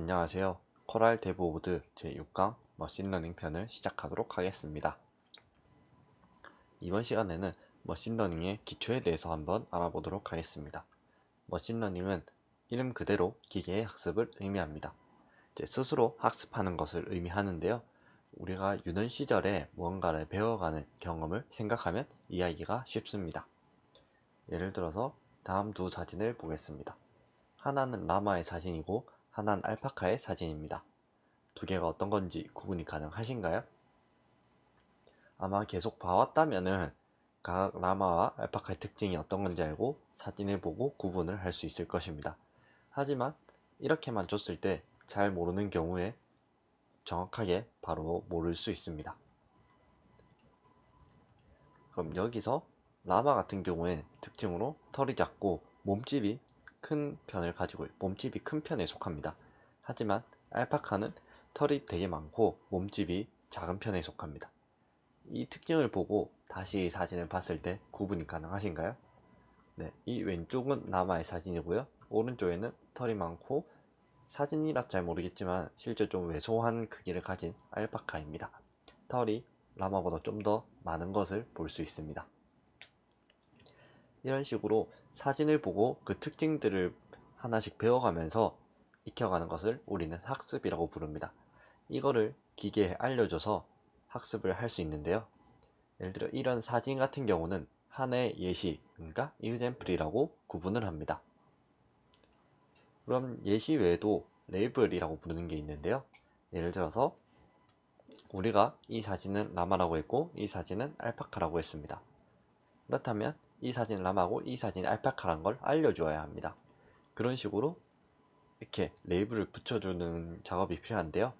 안녕하세요. 코랄 데브오드 제6강 머신러닝 편을 시작하도록 하겠습니다. 이번 시간에는 머신러닝의 기초에 대해서 한번 알아보도록 하겠습니다. 머신러닝은 이름 그대로 기계의 학습을 의미합니다. 스스로 학습하는 것을 의미하는데요. 우리가 유년 시절에 무언가를 배워가는 경험을 생각하면 이해하기가 쉽습니다. 예를 들어서 다음 두 사진을 보겠습니다. 하나는 라마의 사진이고 하나는 알파카의 사진입니다. 두 개가 어떤 건지 구분이 가능하신가요? 아마 계속 봐왔다면은 각 라마와 알파카의 특징이 어떤 건지 알고 사진을 보고 구분을 할 수 있을 것입니다. 하지만 이렇게만 줬을 때 잘 모르는 경우에 정확하게 바로 모를 수 있습니다. 그럼 여기서 라마 같은 경우에 특징으로 털이 작고 몸집이 큰 편에 속합니다. 하지만 알파카는 털이 되게 많고 몸집이 작은 편에 속합니다. 이 특징을 보고 다시 사진을 봤을 때 구분이 가능하신가요? 네, 이 왼쪽은 라마의 사진이고요. 오른쪽에는 털이 많고 사진이라 잘 모르겠지만 실제 좀 왜소한 크기를 가진 알파카입니다. 털이 라마보다 좀 더 많은 것을 볼 수 있습니다. 이런 식으로 사진을 보고 그 특징들을 하나씩 배워가면서 익혀가는 것을 우리는 학습이라고 부릅니다. 이거를 기계에 알려줘서 학습을 할 수 있는데요. 예를 들어 이런 사진 같은 경우는 하나의 예시, 그러니까 example이라고 구분을 합니다. 그럼 예시 외에도 레이블이라고 부르는 게 있는데요. 예를 들어서 우리가 이 사진은 라마라고 했고 이 사진은 알파카라고 했습니다. 그렇다면 이 사진 라마고 이 사진 알파카란 걸 알려주어야 합니다. 그런 식으로 이렇게 레이블을 붙여주는 작업이 필요한데요.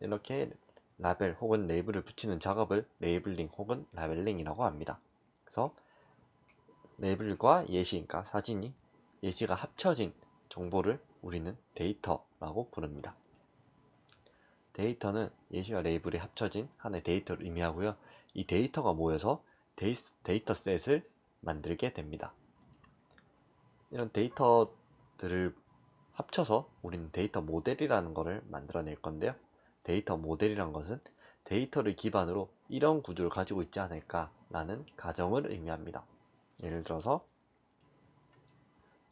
이렇게 라벨 혹은 레이블을 붙이는 작업을 레이블링 혹은 라벨링이라고 합니다. 그래서 레이블과 예시, 그러니까 사진이 예시가 합쳐진 정보를 우리는 데이터라고 부릅니다. 데이터는 예시와 레이블이 합쳐진 하나의 데이터를 의미하고요. 이 데이터가 모여서 데이터셋을 만들게 됩니다. 이런 데이터들을 합쳐서 우리는 데이터 모델이라는 것을 만들어낼 건데요. 데이터 모델이란 것은 데이터를 기반으로 이런 구조를 가지고 있지 않을까라는 가정을 의미합니다. 예를 들어서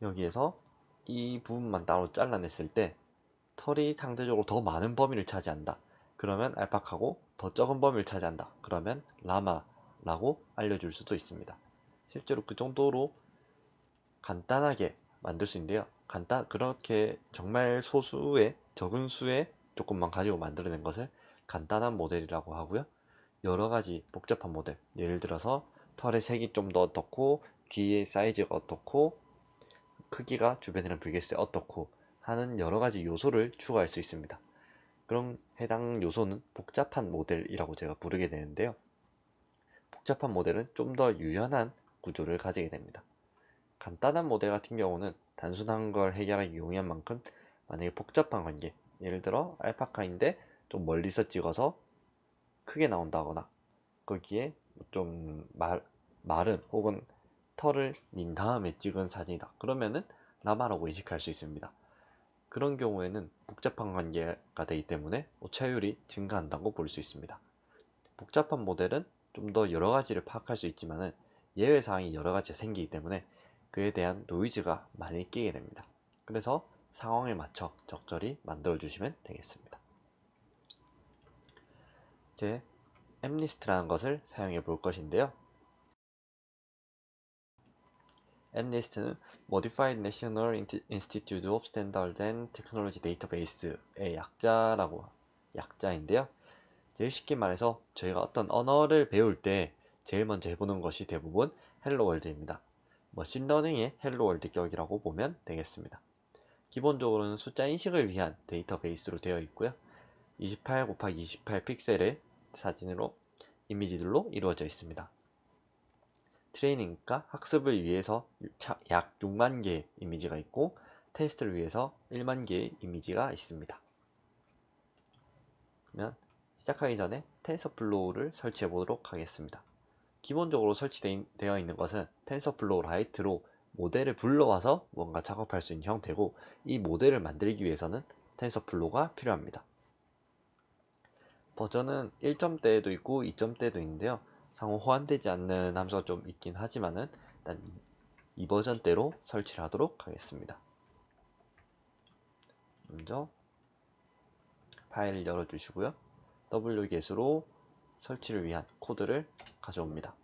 여기에서 이 부분만 따로 잘라냈을 때 털이 상대적으로 더 많은 범위를 차지한다. 그러면 알파카고 더 적은 범위를 차지한다. 그러면 라마라고 알려줄 수도 있습니다. 실제로 그 정도로 간단하게 만들 수 있는데요. 그렇게 정말 소수의 적은 수의 조건만 가지고 만들어낸 것을 간단한 모델이라고 하고요. 여러 가지 복잡한 모델, 예를 들어서 털의 색이 좀 더 어떻고 귀의 사이즈가 어떻고 크기가 주변이랑 비교했을 때 어떻고 하는 여러 가지 요소를 추가할 수 있습니다. 그럼 해당 요소는 복잡한 모델이라고 제가 부르게 되는데요. 복잡한 모델은 좀 더 유연한 구조를 가지게 됩니다. 간단한 모델 같은 경우는 단순한 걸 해결하기 용이한 만큼 만약에 복잡한 관계, 예를 들어 알파카인데 좀 멀리서 찍어서 크게 나온다거나 거기에 좀 마른 혹은 털을 민 다음에 찍은 사진이다. 그러면은 라마라고 인식할 수 있습니다. 그런 경우에는 복잡한 관계가 되기 때문에 오차율이 증가한다고 볼 수 있습니다. 복잡한 모델은 좀 더 여러 가지를 파악할 수 있지만은 예외 사항이 여러 가지 생기기 때문에 그에 대한 노이즈가 많이 끼게 됩니다. 그래서 상황에 맞춰 적절히 만들어 주시면 되겠습니다. 이제 MNIST라는 것을 사용해 볼 것인데요. MNIST는 Modified National Institute of Standards and Technology Database의 약자인데요. 제일 쉽게 말해서 저희가 어떤 언어를 배울 때 제일 먼저 해보는 것이 대부분 헬로 월드입니다. 머신러닝의 헬로 월드 격이라고 보면 되겠습니다. 기본적으로는 숫자 인식을 위한 데이터베이스로 되어 있고요. 28 곱하기 28 픽셀의 사진으로 이미지들로 이루어져 있습니다. 트레이닝과 학습을 위해서 약 6만 개의 이미지가 있고 테스트를 위해서 1만 개의 이미지가 있습니다. 그러면 시작하기 전에 텐서플로우를 설치해 보도록 하겠습니다. 기본적으로 설치되어 있는 것은 텐서플로우 라이트로 모델을 불러와서 뭔가 작업할 수 있는 형태고 이 모델을 만들기 위해서는 텐서플로우가 필요합니다. 버전은 1점대도 있고 2점대도 있는데요. 상호 호환되지 않는 함수가 좀 있긴 하지만은 일단 이 버전대로 설치를 하도록 하겠습니다. 먼저 파일을 열어주시고요. wget으로 설치를 위한 코드를 가져옵니다.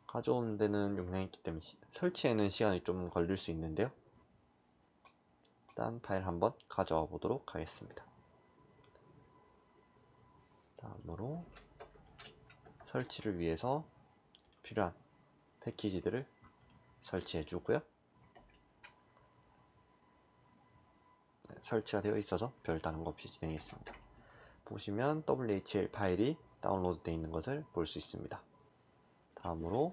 가져오는 데는 용량이 있기 때문에 설치에는 시간이 좀 걸릴 수 있는데요. 일단 파일 한번 가져와 보도록 하겠습니다. 다음으로 설치를 위해서 필요한 패키지들을 설치해 주고요. 설치가 되어 있어서 별다른 거 없이 진행했습니다. 보시면 WHL 파일이 다운로드 되어 있는 것을 볼 수 있습니다. 다음으로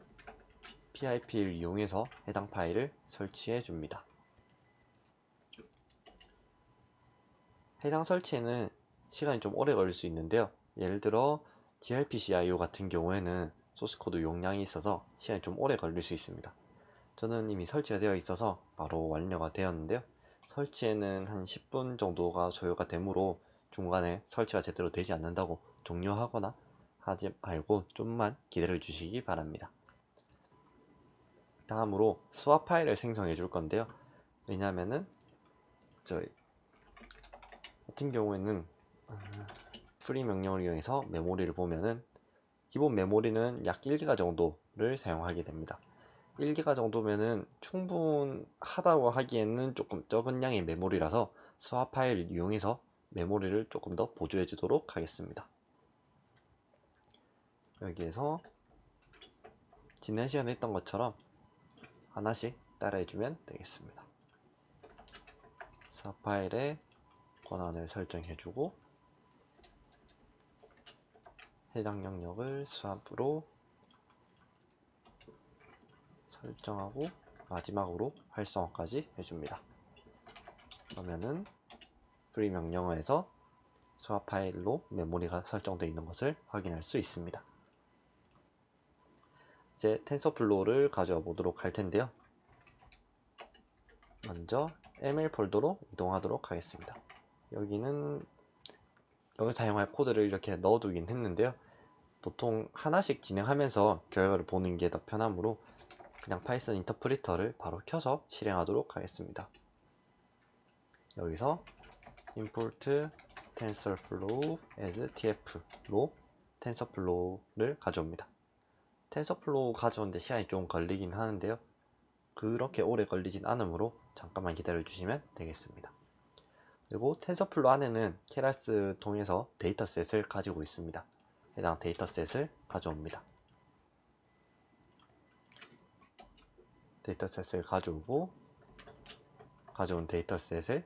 PIP를 이용해서 해당 파일을 설치해 줍니다. 해당 설치에는 시간이 좀 오래 걸릴 수 있는데요. 예를 들어 gRPC-IO 같은 경우에는 소스코드 용량이 있어서 시간이 좀 오래 걸릴 수 있습니다. 저는 이미 설치가 되어 있어서 바로 완료가 되었는데요. 설치에는 한 10분 정도가 소요가 되므로 중간에 설치가 제대로 되지 않는다고 종료하거나 하지 말고 좀만 기다려 주시기 바랍니다. 다음으로 수화 파일을 생성해 줄 건데요. 왜냐하면은 저희 같은 경우에는 프리 명령을 이용해서 메모리를 보면은 기본 메모리는 약 1기가 정도를 사용하게 됩니다. 1기가 정도면은 충분하다고 하기에는 조금 적은 양의 메모리라서 수화 파일을 이용해서 메모리를 조금 더 보조해 주도록 하겠습니다. 여기에서 지난 시간에 했던 것처럼 하나씩 따라해 주면 되겠습니다. 수화 파일에 권한을 설정해 주고 해당 영역을 수압으로 설정하고 마지막으로 활성화까지 해줍니다. 그러면은 프리 명령어에서 수압 파일로 메모리가 설정되어 있는 것을 확인할 수 있습니다. 이제 텐서플로우를 가져와 보도록 할 텐데요. 먼저 ML 폴더로 이동하도록 하겠습니다. 여기는 여기 사용할 코드를 이렇게 넣어두긴 했는데요. 보통 하나씩 진행하면서 결과를 보는 게 더 편하므로 그냥 파이썬 인터프리터를 바로 켜서 실행하도록 하겠습니다. 여기서 import tensorflow as tf로 텐서플로우를 가져옵니다. 텐서플로우 가져오는데 시간이 좀 걸리긴 하는데요. 그렇게 오래 걸리진 않으므로 잠깐만 기다려 주시면 되겠습니다. 그리고 텐서플로우 안에는 케라스 통해서 데이터셋을 가지고 있습니다. 해당 데이터셋을 가져옵니다. 데이터셋을 가져오고 가져온 데이터셋의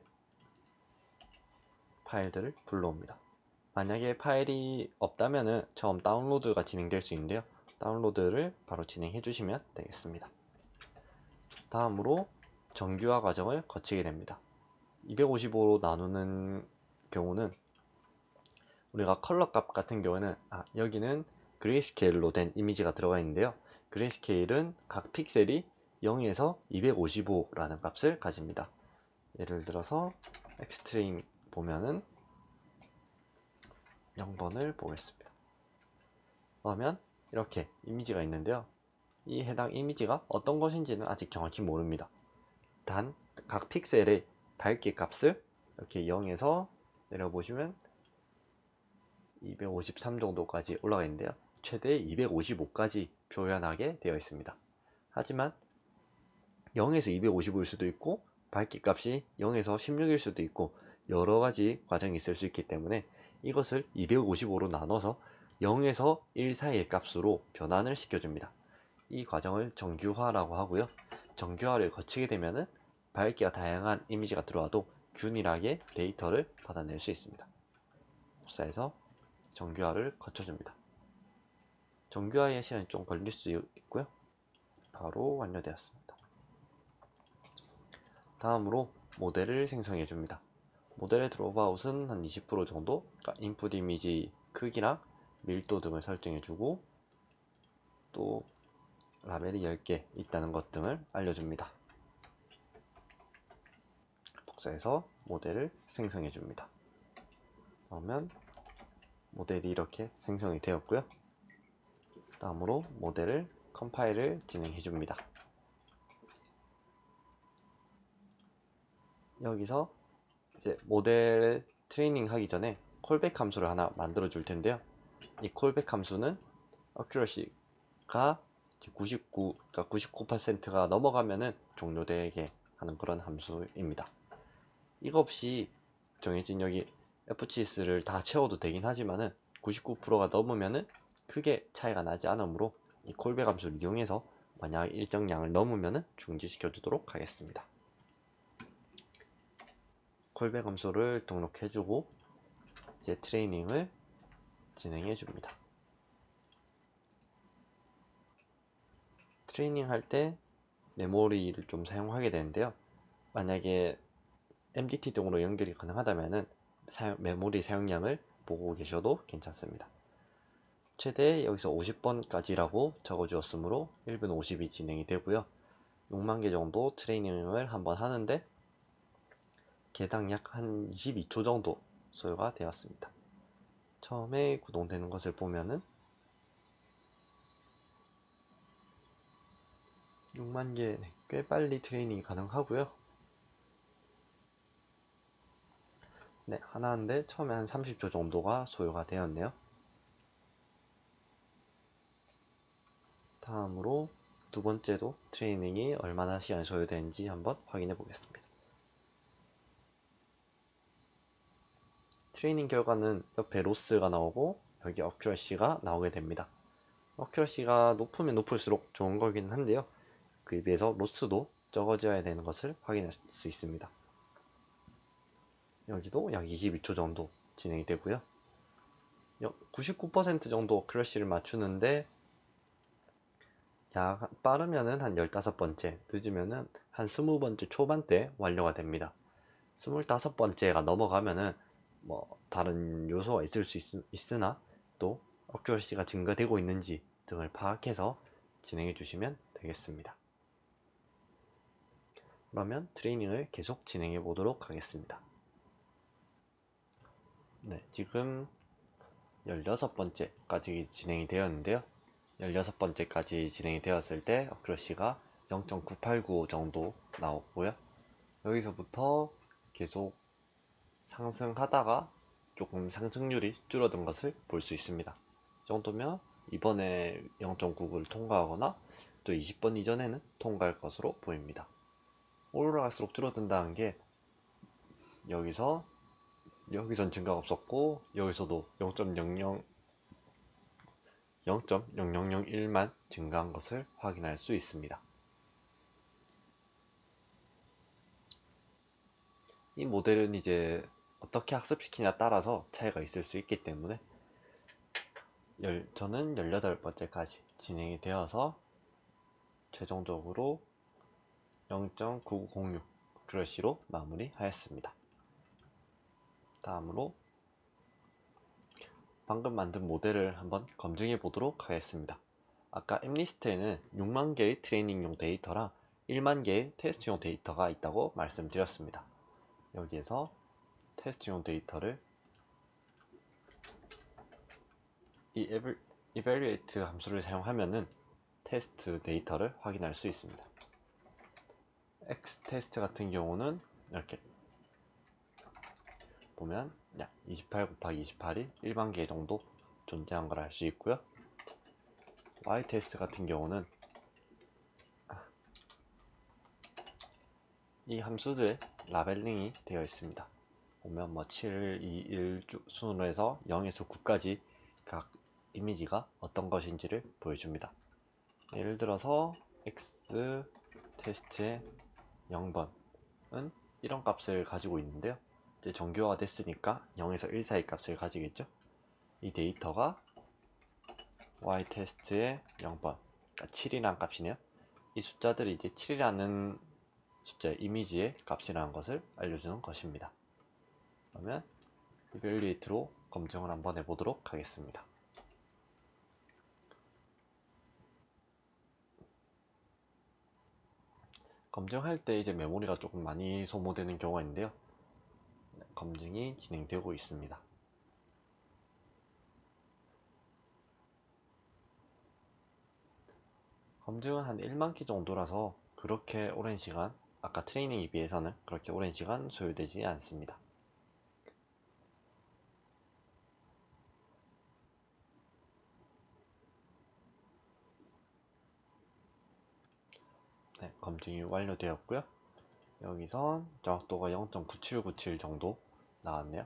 파일들을 불러옵니다. 만약에 파일이 없다면 처음 다운로드가 진행될 수 있는데요. 다운로드를 바로 진행해 주시면 되겠습니다. 다음으로 정규화 과정을 거치게 됩니다. 255로 나누는 경우는 우리가 컬러 값 같은 경우에는 여기는 그레이스케일로 된 이미지가 들어가 있는데요. 그레이스케일은 각 픽셀이 0에서 255라는 값을 가집니다. 예를 들어서 엑스트림 보면은 0번을 보겠습니다. 그러면 이렇게 이미지가 있는데요. 이 해당 이미지가 어떤 것인지는 아직 정확히 모릅니다. 단 각 픽셀의 밝기 값을 이렇게 0에서 내려보시면 253 정도까지 올라가 있는데요. 최대 255까지 표현하게 되어 있습니다. 하지만 0에서 255일 수도 있고 밝기 값이 0에서 16일 수도 있고 여러가지 과정이 있을 수 있기 때문에 이것을 255로 나눠서 0에서 1 사이의 값으로 변환을 시켜줍니다. 이 과정을 정규화라고 하고요. 정규화를 거치게 되면은 밝기가 다양한 이미지가 들어와도 균일하게 데이터를 받아낼 수 있습니다. 복사해서 정규화를 거쳐줍니다. 정규화의 시간이 좀 걸릴 수 있고요. 바로 완료되었습니다. 다음으로 모델을 생성해 줍니다. 모델의 드롭아웃은 한 20% 정도, 인풋 이미지 크기랑 밀도 등을 설정해 주고 또 라벨이 10개 있다는 것 등을 알려줍니다. 복사해서 모델을 생성해 줍니다. 그러면 모델이 이렇게 생성이 되었고요. 다음으로 모델을 컴파일을 진행해 줍니다. 여기서 이제 모델 트레이닝 하기 전에 콜백 함수를 하나 만들어 줄 텐데요. 이 콜백 함수는 accuracy가 99%가 넘어가면은 종료되게 하는 그런 함수입니다. 이거 없이 정해진 여기 fgs를 다 채워도 되긴 하지만은 99%가 넘으면은 크게 차이가 나지 않으므로 이 콜백 함수를 이용해서 만약 일정량을 넘으면은 중지시켜 주도록 하겠습니다. 콜백 함수를 등록해주고 이제 트레이닝을 진행해 줍니다. 트레이닝 할 때 메모리를 좀 사용하게 되는데요. 만약에 MDT 등으로 연결이 가능하다면 메모리 사용량을 보고 계셔도 괜찮습니다. 최대 여기서 50번까지라고 적어주었으므로 1분 50이 진행이 되고요. 6만 개 정도 트레이닝을 한번 하는데 개당 약 한 22초 정도 소요가 되었습니다. 처음에 구동되는 것을 보면은 6만 개 꽤 빨리 트레이닝이 가능하고요. 네, 하나인데 처음에 한 30초 정도가 소요가 되었네요. 다음으로 두 번째도 트레이닝이 얼마나 시간이 소요되는지 한번 확인해 보겠습니다. 트레이닝 결과는 옆에 로스가 나오고 여기 어큐러시가 나오게 됩니다. 어큐러시가 높으면 높을수록 좋은 거긴 한데요. 그에 비해서 로스도 적어져야 되는 것을 확인할 수 있습니다. 여기도 약 22초 정도 진행이 되고요. 99% 정도 어큐러시를 맞추는데 약 빠르면은 한 15번째, 늦으면은 한 20번째 초반대 완료가 됩니다. 25번째가 넘어가면은 뭐 다른 요소가 있을 수 있으나 또 어큐러시가 증가되고 있는지 등을 파악해서 진행해 주시면 되겠습니다. 그러면 트레이닝을 계속 진행해 보도록 하겠습니다. 네, 지금 16번째까지 진행이 되었는데요. 16번째까지 진행이 되었을 때 어큐러시가 0.9895 정도 나오고요. 여기서부터 계속 상승하다가 조금 상승률이 줄어든 것을 볼 수 있습니다. 이 정도면 이번에 0.99를 통과하거나 또 20번 이전에는 통과할 것으로 보입니다. 올라갈수록 줄어든다는 게 여기선 증가가 없었고 여기서도 0.0001만 증가한 것을 확인할 수 있습니다. 이 모델은 이제 어떻게 학습시키냐에 따라서 차이가 있을 수 있기 때문에 저는 18번째까지 진행이 되어서 최종적으로 0.9906 그러시로 마무리하였습니다. 다음으로 방금 만든 모델을 한번 검증해 보도록 하겠습니다. 아까 엠리스트에는 6만 개의 트레이닝용 데이터랑 1만 개의 테스트용 데이터가 있다고 말씀드렸습니다. 여기에서 테스트용 데이터를 이 evaluate 함수를 사용하면은 테스트 데이터를 확인할 수 있습니다. x테스트 같은 경우는 이렇게 보면 약 28 곱하기 28이 1만 개 정도 존재한 걸 알 수 있고요. y테스트 같은 경우는 이 함수들의 라벨링이 되어 있습니다. 보면 뭐 7, 2, 1 순으로 해서 0에서 9까지 각 이미지가 어떤 것인지를 보여줍니다. 예를 들어서 x 테스트의 0번은 이런 값을 가지고 있는데요. 이제 정교화가 됐으니까 0에서 1 사이 값을 가지겠죠. 이 데이터가 y 테스트의 0번, 그러니까 7이라는 값이네요. 이 숫자들이 이제 7이라는 숫자 이미지의 값이라는 것을 알려주는 것입니다. 그러면 evaluate로 검증을 한번 해보도록 하겠습니다. 검증할 때 이제 메모리가 조금 많이 소모되는 경우가 있는데요. 네, 검증이 진행되고 있습니다. 검증은 한 1만 기 정도라서 그렇게 오랜 시간, 아까 트레이닝에 비해서는 그렇게 오랜 시간 소요되지 않습니다. 네, 검증이 완료되었고요. 여기서 정확도가 0.9797 정도 나왔네요.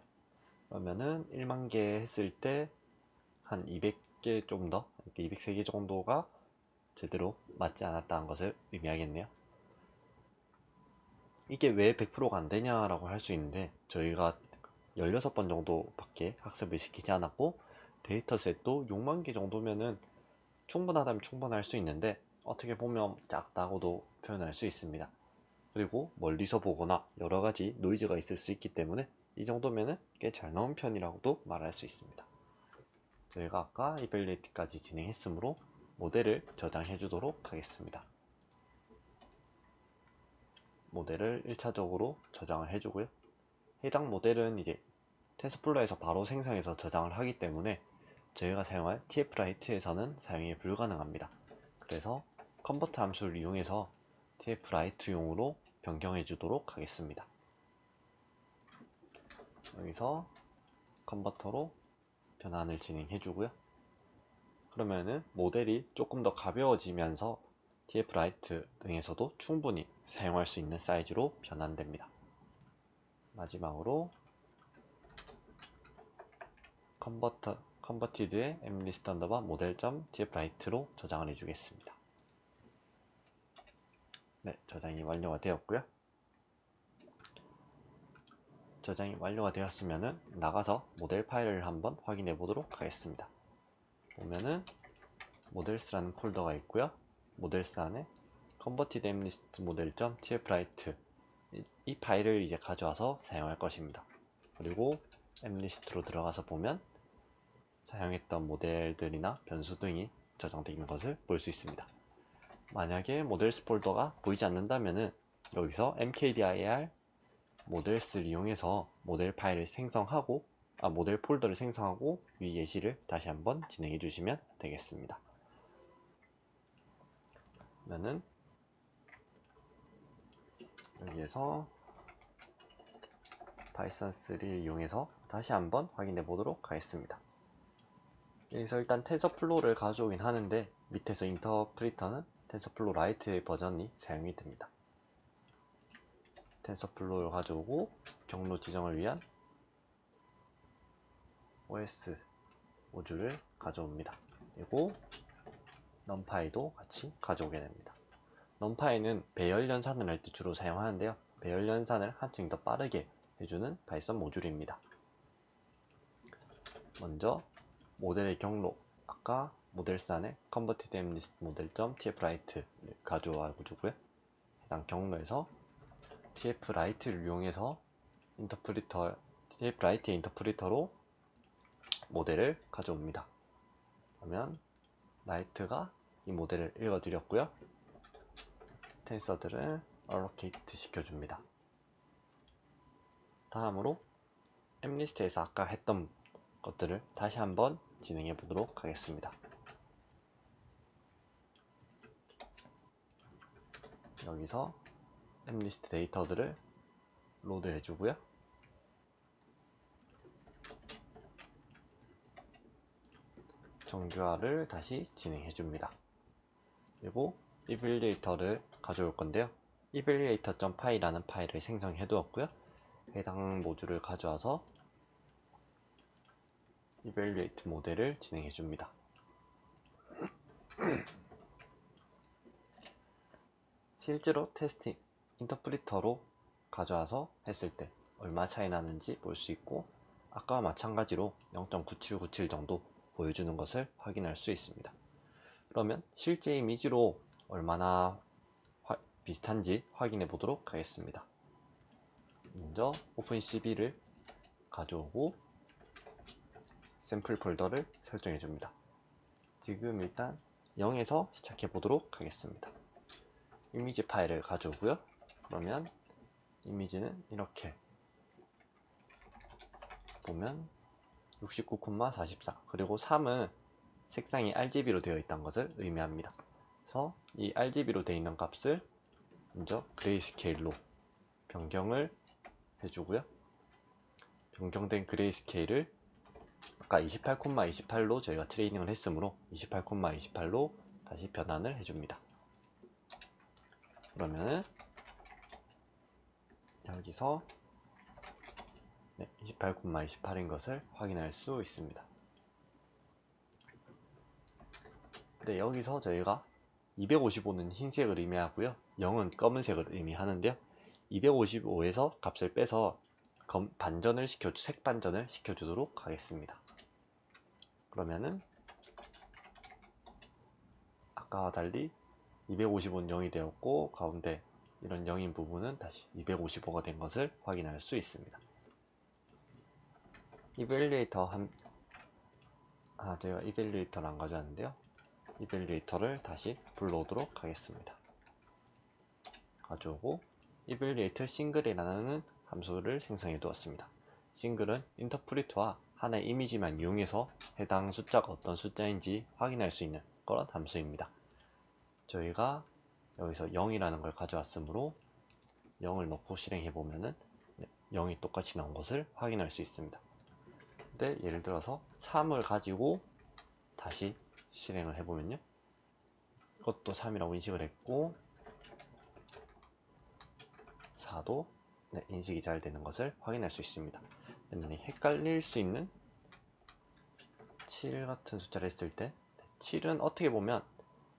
그러면은 1만 개 했을 때 한 200개 좀 더, 203개 정도가 제대로 맞지 않았다는 것을 의미하겠네요. 이게 왜 100%가 안 되냐라고 할 수 있는데, 저희가 16번 정도밖에 학습을 시키지 않았고, 데이터셋도 6만 개 정도면은 충분하다면 충분할 수 있는데, 어떻게 보면 작다고도 표현할 수 있습니다. 그리고 멀리서 보거나 여러 가지 노이즈가 있을 수 있기 때문에 이 정도면은 꽤 잘 나온 편이라고도 말할 수 있습니다. 저희가 아까 이벨리티까지 진행했으므로 모델을 저장해 주도록 하겠습니다. 모델을 1차적으로 저장을 해주고요. 해당 모델은 이제 텐서플로어에서 바로 생성해서 저장을 하기 때문에 저희가 사용할 tfwrite에서는 사용이 불가능합니다. 그래서 컨버트 함수를 이용해서 tfwrite용으로 변경해 주도록 하겠습니다. 여기서 컨버터로 변환을 진행해 주고요. 그러면은 모델이 조금 더 가벼워지면서 tfwrite 등에서도 충분히 사용할 수 있는 사이즈로 변환됩니다. 마지막으로 converted의 mlist underbar model.tfwrite로 저장을 해주겠습니다. 네, 저장이 완료가 되었고요. 저장이 완료가 되었으면 나가서 모델 파일을 한번 확인해 보도록 하겠습니다. 보면은 모델스라는 폴더가 있고요. 모델스 안에 converted mlist model.tfwrite 이 파일을 이제 가져와서 사용할 것입니다. 그리고 mlist로 들어가서 보면 사용했던 모델들이나 변수 등이 저장되어 있는 것을 볼 수 있습니다. 만약에 모델스 폴더가 보이지 않는다면 여기서 mkdir 모델스를 이용해서 모델 파일을 생성하고 모델 폴더를 생성하고 위 예시를 다시 한번 진행해 주시면 되겠습니다. 그러면은 여기에서 파이썬 3를 이용해서 다시 한번 확인해 보도록 하겠습니다. 여기서 일단 텐서플로우를 가져오긴 하는데 밑에서 인터프리터는 텐서플로우 라이트의 버전이 사용이 됩니다. 텐서플로우를 가져오고 경로 지정을 위한 OS 모듈을 가져옵니다. 그리고 넘파이도 같이 가져오게 됩니다. 넘파이는 배열 연산을 할 때 주로 사용하는데요. 배열 연산을 한층 더 빠르게 해주는 파이썬 모듈입니다. 먼저 모델의 경로, 아까 모델스 안에 converted mlist model.tfwrite를 가져와 주고요. 해당 경로에서 tfwrite를 이용해서 tfwrite의 인터프리터로 모델을 가져옵니다. 그러면 write가 이 모델을 읽어드렸고요. 텐서들을 allocate 시켜줍니다. 다음으로 mlist에서 아까 했던 것들을 다시 한번 진행해 보도록 하겠습니다. 여기서 mlist 데이터들을 로드 해주고요. 정규화를 다시 진행해 줍니다. 그리고 evaluator를 가져올 건데요. evaluator.py라는 파일을 생성해 두었고요. 해당 모듈을 가져와서 evaluate 모델을 진행해 줍니다. 실제로 테스팅 인터프리터로 가져와서 했을 때 얼마 차이 나는지 볼 수 있고 아까와 마찬가지로 0.9797 정도 보여주는 것을 확인할 수 있습니다. 그러면 실제 이미지로 얼마나 비슷한지 확인해 보도록 하겠습니다. 먼저 오픈CV를 가져오고 샘플 폴더를 설정해 줍니다. 지금 일단 0에서 시작해 보도록 하겠습니다. 이미지 파일을 가져오고요. 그러면 이미지는 이렇게 보면 69,44 그리고 3은 색상이 RGB로 되어 있다는 것을 의미합니다. 그래서 이 RGB로 되어 있는 값을 먼저 그레이스케일로 변경을 해주고요. 변경된 그레이스케일을 아까 28,28로 저희가 트레이닝을 했으므로 28,28로 다시 변환을 해줍니다. 그러면은 여기서 28,28인 것을 확인할 수 있습니다. 근데 여기서 저희가 255는 흰색을 의미하고요. 0은 검은색을 의미하는데요. 255에서 값을 빼서 반전을 색 반전을 시켜주도록 하겠습니다. 그러면은 아까와 달리 255는 0이 되었고 가운데 이런 0인 부분은 다시 255가 된 것을 확인할 수 있습니다. 이밸리에이터 제가 이밸리에이터를 안 가져왔는데요. 이밸리에이터를 다시 불러오도록 하겠습니다. 가져오고 이밸리에이터 싱글이라는 함수를 생성해 두었습니다. 싱글은 인터프리트와 하나의 이미지만 이용해서 해당 숫자가 어떤 숫자인지 확인할 수 있는 그런 함수입니다. 저희가 여기서 0이라는 걸 가져왔으므로 0을 넣고 실행해 보면은 0이 똑같이 나온 것을 확인할 수 있습니다. 근데 예를 들어서 3을 가지고 다시 실행을 해보면요. 이것도 3이라고 인식을 했고 4도 인식이 잘 되는 것을 확인할 수 있습니다. 헷갈릴 수 있는 7 같은 숫자를 했을 때 7은 어떻게 보면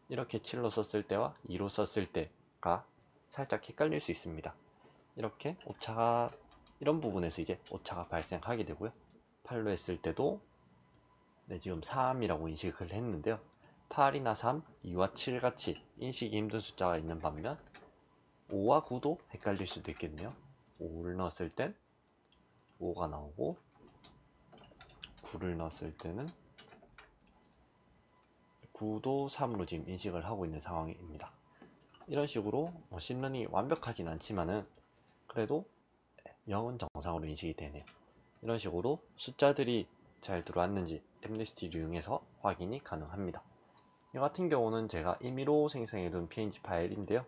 이렇게 7로 썼을 때와 2로 썼을 때가 살짝 헷갈릴 수 있습니다. 이렇게 오차가 이런 부분에서 이제 오차가 발생하게 되고요. 8로 했을 때도 지금 3이라고 인식을 했는데요. 8이나 3, 2와 7 같이 인식이 힘든 숫자가 있는 반면 5와 9도 헷갈릴 수도 있겠네요. 5를 넣었을 땐 5가 나오고 9를 넣었을 때는 9도 3으로 지금 인식을 하고 있는 상황입니다. 이런 식으로 머신러닝이 완벽하진 않지만은 그래도 0은 정상으로 인식이 되네요. 이런 식으로 숫자들이 잘 들어왔는지 엠네스티를 이용해서 확인이 가능합니다. 이 같은 경우는 제가 임의로 생성해둔 png 파일인데요.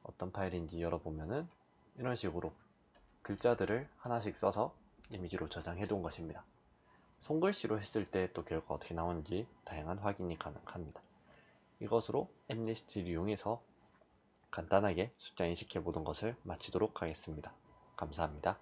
어떤 파일인지 열어보면은 이런 식으로 글자들을 하나씩 써서 이미지로 저장해 둔 것입니다. 손글씨로 했을 때 또 결과가 어떻게 나오는지 다양한 확인이 가능합니다. 이것으로 엠네스티를 이용해서 간단하게 숫자 인식해 보던 것을 마치도록 하겠습니다. 감사합니다.